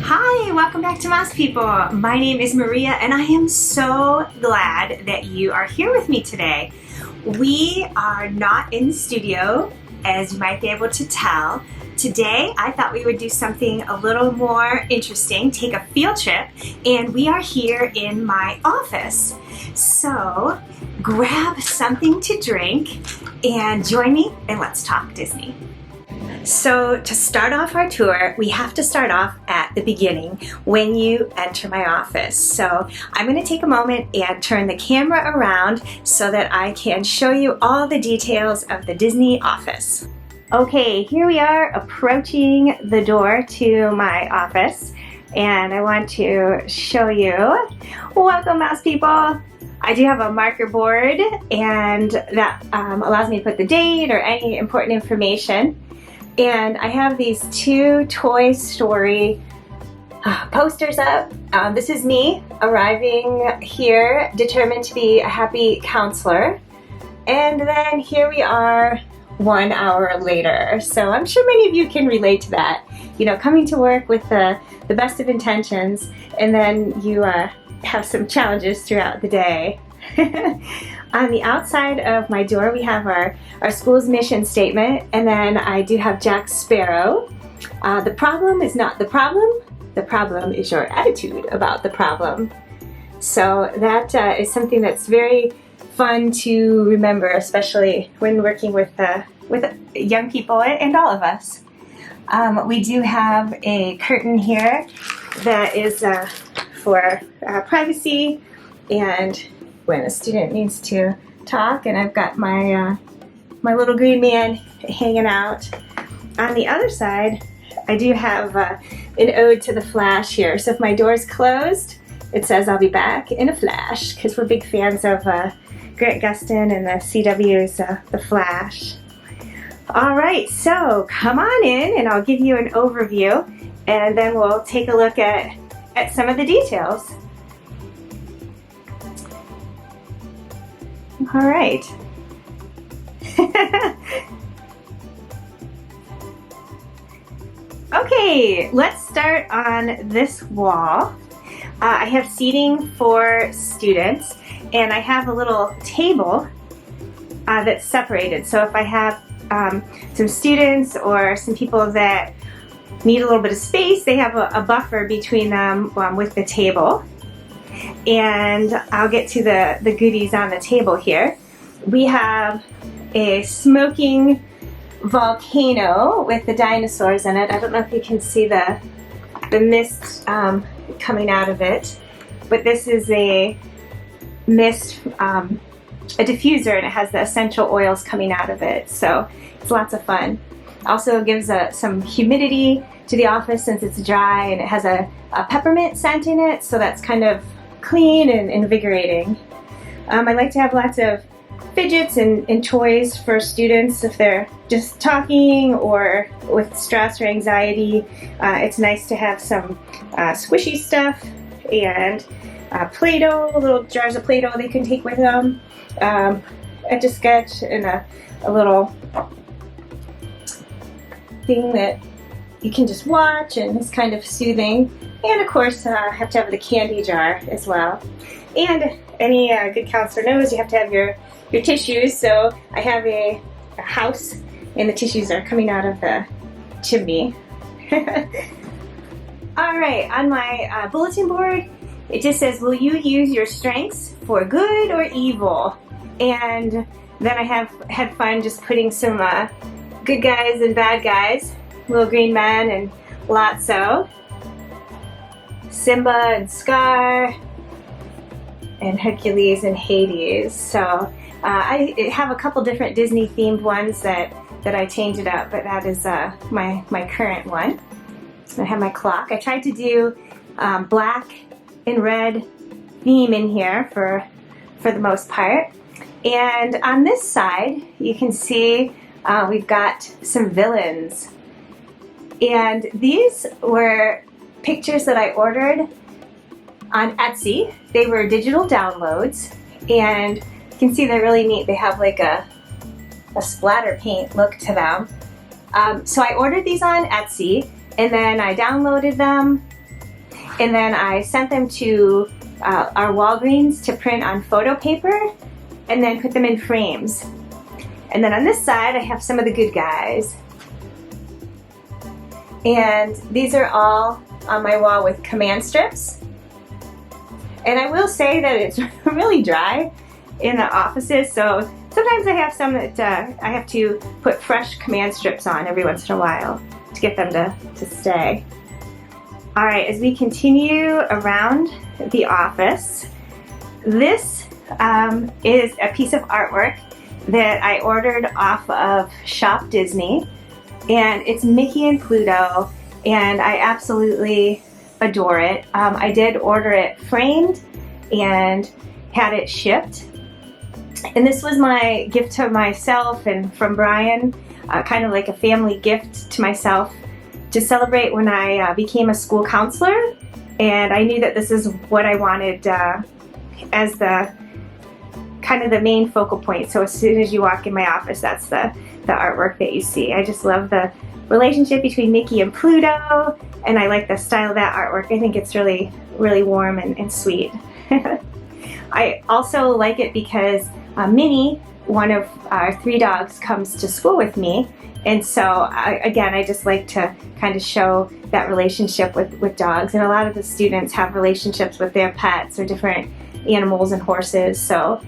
Hi, welcome back to Mouse People. My name is Maria and I am so glad that you are here with me today. We are not in the studio, as you might be able to tell. Today, I thought we would do something a little more interesting, take a field trip, and we are here in my office. So, grab something to drink and join me and let's talk Disney. So to start off our tour, we have to start off at the beginning when you enter my office. So I'm going to take a moment and turn the camera around so that I can show you all the details of the Disney office. Okay, here we are approaching the door to my office, and I want to show you. Welcome, Mouse People! I do have a marker board, and that allows me to put the date or any important information. And I have these two Toy Story posters up. This is me arriving here, determined to be a happy counselor. And then here we are 1 hour later. So I'm sure many of you can relate to that. You know, coming to work with the best of intentions, and then you have some challenges throughout the day. On the outside of my door, we have our school's mission statement, and then I do have Jack Sparrow. The problem is not the problem is your attitude about the problem. So that is something that's very fun to remember, especially when working with young people and all of us. We do have a curtain here that is for privacy and when a student needs to talk, and I've got my my little green man hanging out. On the other side, I do have an ode to the Flash here. So if my door's closed, it says I'll be back in a flash, because we're big fans of Grant Gustin and the CW's The Flash. All right, so come on in and I'll give you an overview, and then we'll take a look at some of the details. All right. Okay, let's start on this wall. I have seating for students, and I have a little table that's separated. So if I have some students or some people that need a little bit of space, they have a buffer between them with the table. And I'll get to the goodies on the table here. We have a smoking volcano with the dinosaurs in it. I don't know if you can see the mist coming out of it, but this is a mist, a diffuser, and it has the essential oils coming out of it, so it's lots of fun. Also gives some humidity to the office since it's dry, and it has a peppermint scent in it, so that's kind of clean and invigorating. I like to have lots of fidgets and toys for students if they're just talking or with stress or anxiety. It's nice to have some squishy stuff and Play-Doh, little jars of Play-Doh they can take with them, Etch-a-Sketch, and a little thing that you can just watch, and it's kind of soothing. And of course, have to have the candy jar as well. And any good counselor knows you have to have your tissues, so I have a house, and the tissues are coming out of the chimney. All right, on my bulletin board, it just says, will you use your strengths for good or evil? And then I have had fun just putting some good guys and bad guys, little green man and Lotso, Simba and Scar, and Hercules and Hades. So I have a couple different Disney themed ones that I changed it up, but that is my current one. I have my clock. I tried to do black and red theme in here for the most part. And on this side, you can see we've got some villains. And these were pictures that I ordered on Etsy. They were digital downloads, and you can see they're really neat. They have like a splatter paint look to them. So I ordered these on Etsy, and then I downloaded them And then I sent them to our Walgreens to print on photo paper and then put them in frames. And then on this side I have some of the good guys. And these are all on my wall with command strips. And I will say that it's really dry in the offices, so sometimes I have some that I have to put fresh command strips on every once in a while to get them to stay. All right, as we continue around the office, this is a piece of artwork that I ordered off of Shop Disney, and it's Mickey and Pluto, and I absolutely adore it. I did order it framed and had it shipped. And this was my gift to myself and from Brian, kind of like a family gift to myself to celebrate when I became a school counselor. And I knew that this is what I wanted as the kind of the main focal point. So as soon as you walk in my office, that's the artwork that you see. I just love the relationship between Mickey and Pluto, and I like the style of that artwork. I think it's really, really warm and sweet. I also like it because Minnie, one of our 3 dogs, comes to school with me, and so again, I just like to kind of show that relationship with dogs, and a lot of the students have relationships with their pets or different animals and horses, so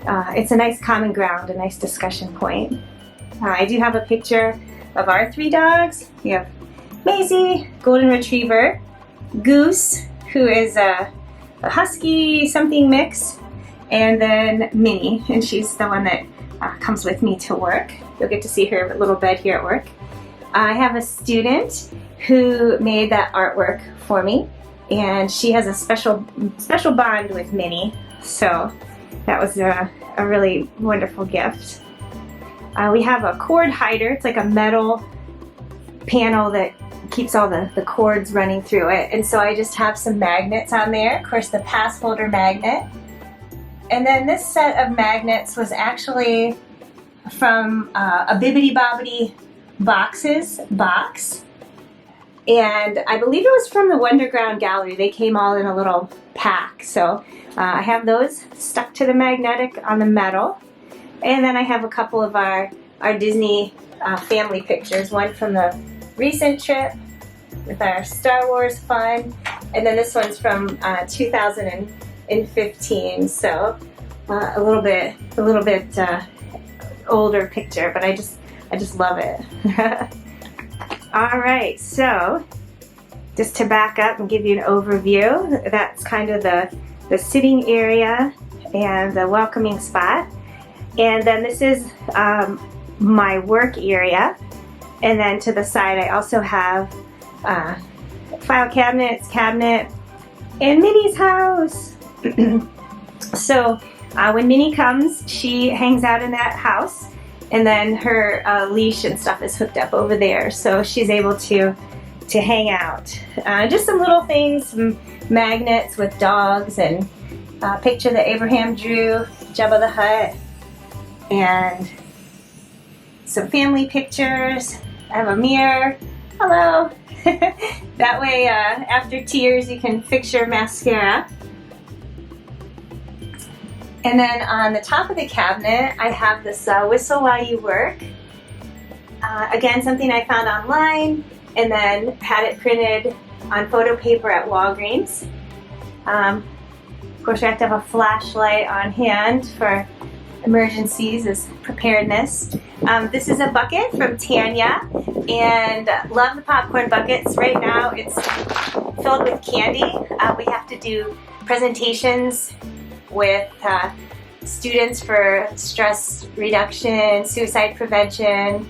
it's a nice common ground, a nice discussion point. I do have a picture of our 3 dogs. We have Maisie, Golden Retriever, Goose, who is a Husky something mix, and then Minnie, and she's the one that comes with me to work. You'll get to see her little bed here at work. I have a student who made that artwork for me, and she has a special bond with Minnie, so that was a really wonderful gift. We have a cord hider. It's like a metal panel that keeps all the cords running through it, and so I just have some magnets on there. Of course, the pass holder magnet. And then this set of magnets was actually from a Bibbidi Bobbidi box, and I believe it was from the Wonderground Gallery. They came all in a little pack, so I have those stuck to the magnetic on the metal. And then I have a couple of our Disney family pictures, one from the recent trip with our Star Wars fun, and then this one's from 2015, so a little bit older picture, but I just love it. All right, so just to back up and give you an overview, that's kind of the sitting area and the welcoming spot. And then this is my work area. And then to the side, I also have file cabinets, cabinet, and Minnie's house. So when Minnie comes, she hangs out in that house, and then her leash and stuff is hooked up over there, so she's able to hang out. Just some little things, some magnets with dogs, and a picture that Abraham drew, Jabba the Hutt, and some family pictures. I have a mirror. Hello. That way, after tears, you can fix your mascara. And then on the top of the cabinet, I have this Whistle While You Work. Again, something I found online, and then had it printed on photo paper at Walgreens. Of course, we have to have a flashlight on hand for emergencies as preparedness. This is a bucket from Tanya, and love the popcorn buckets. Right now it's filled with candy. We have to do presentations with students for stress reduction, suicide prevention,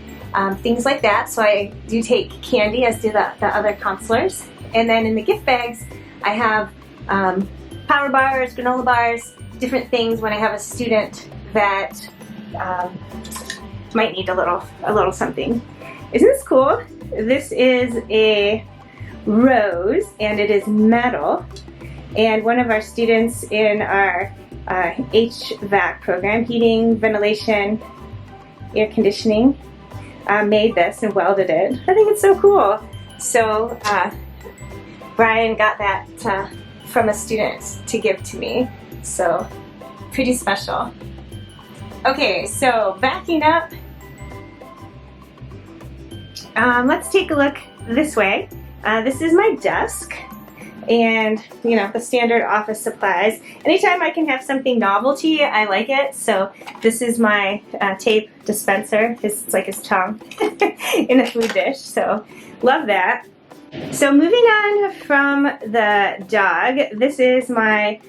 things like that. So I do take candy, as do the other counselors. And then in the gift bags, I have power bars, granola bars, different things when I have a student that might need a little something. Isn't this cool? This is a rose, and it is metal. And one of our students in our HVAC program, heating, ventilation, air conditioning, made this and welded it. I think it's so cool. So Brian got that from a student to give to me, so pretty special. Okay, so backing up, let's take a look this way. This is my desk, and you know, the standard office supplies. Anytime I can have something novelty, I like it. So this is my tape dispenser. It's like his tongue in a food dish, so love that. So moving on from the dog, this is my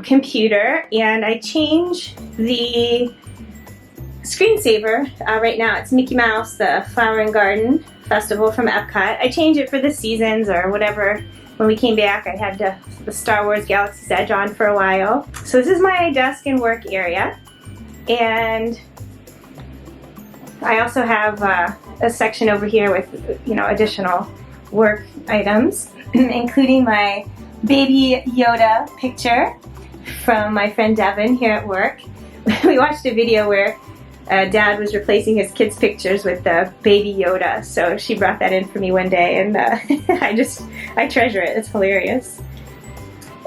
computer, and I change the screensaver. Right now it's Mickey Mouse, the Flower and Garden Festival from Epcot. I change it for the seasons or whatever. When we came back, I had the Star Wars Galaxy's Edge on for a while. So this is my desk and work area, and I also have a section over here with, you know, additional work items, including my baby Yoda picture from my friend Devin here at work. We watched a video where Dad was replacing his kids' pictures with the baby Yoda, so she brought that in for me one day, and I treasure it. It's hilarious.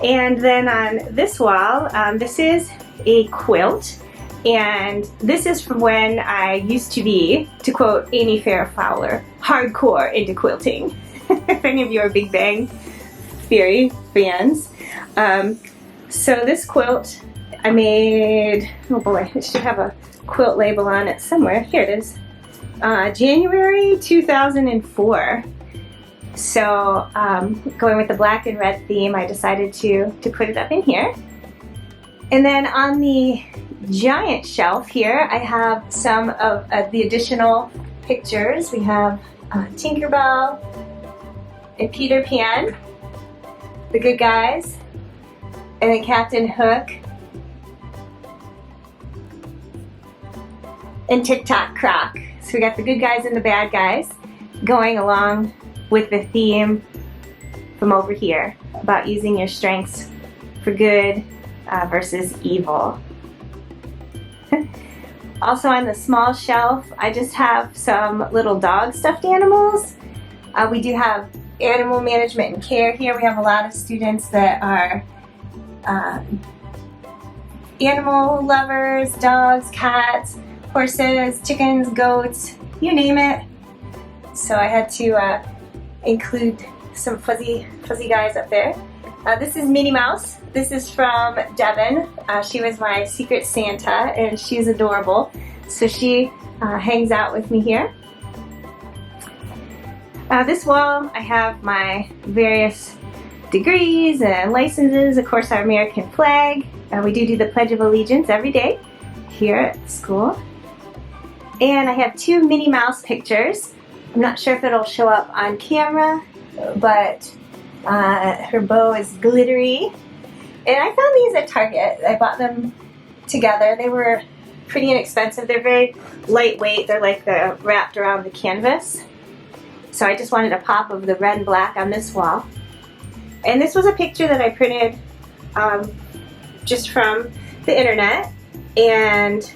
And then on this wall, this is a quilt, and this is from when I used to be, to quote Amy Farrah Fowler, hardcore into quilting. If any of you are Big Bang Theory fans. So this quilt I made, oh boy, it should have a quilt label on it somewhere. Here it is. January 2004. So going with the black and red theme, I decided to put it up in here. And then on the giant shelf here, I have some of the additional pictures. We have Tinkerbell and Peter Pan, the good guys, and then Captain Hook, and Tick-Tock Croc. So we got the good guys and the bad guys going along with the theme from over here about using your strengths for good versus evil. Also on the small shelf, I just have some little dog stuffed animals. We do have animal management and care here. We have a lot of students that are animal lovers, dogs, cats, horses, chickens, goats, you name it. So I had to include some fuzzy guys up there. This is Minnie Mouse. This is from Devin. She was my secret Santa, and she's adorable. So she hangs out with me here. This wall, I have my various degrees and licenses, of course our American flag. We do the Pledge of Allegiance every day here at school. And I have two Minnie Mouse pictures. I'm not sure if it'll show up on camera, but her bow is glittery. And I found these at Target. I bought them together. They were pretty inexpensive. They're very lightweight. They're like wrapped around the canvas. So I just wanted a pop of the red and black on this wall. And this was a picture that I printed just from the internet. And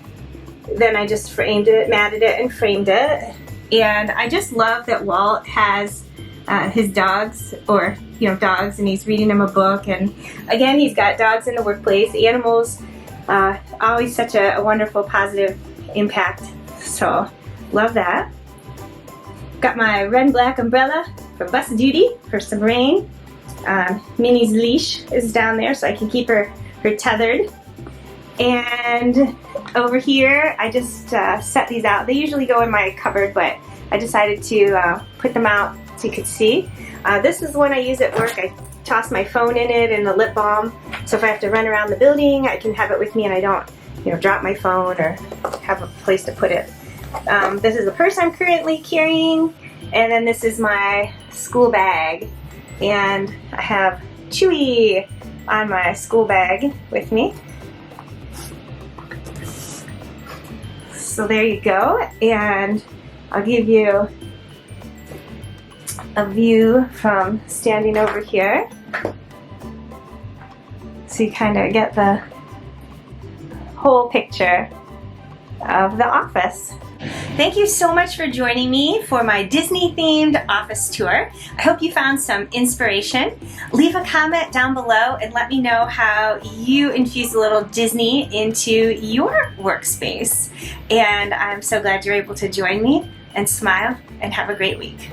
then I just framed it, matted it, and framed it. And I just love that Walt has his dogs, or dogs, and he's reading them a book. And again, he's got dogs in the workplace. Animals, always such a wonderful, positive impact. So love that. Got my red and black umbrella for bus duty for some rain. Minnie's leash is down there so I can keep her tethered. And over here, I just set these out. They usually go in my cupboard, but I decided to put them out so you could see. This is the one I use at work. I toss my phone in it and a lip balm. So if I have to run around the building, I can have it with me and I don't, drop my phone or have a place to put it. This is the purse I'm currently carrying. And then this is my school bag. And I have Chewy on my school bag with me. So there you go, and I'll give you a view from standing over here. So you kind of get the whole picture of the office. Thank you so much for joining me for my Disney-themed office tour. I hope you found some inspiration. Leave a comment down below and let me know how you infuse a little Disney into your workspace. And I'm so glad you're able to join me, and smile and have a great week.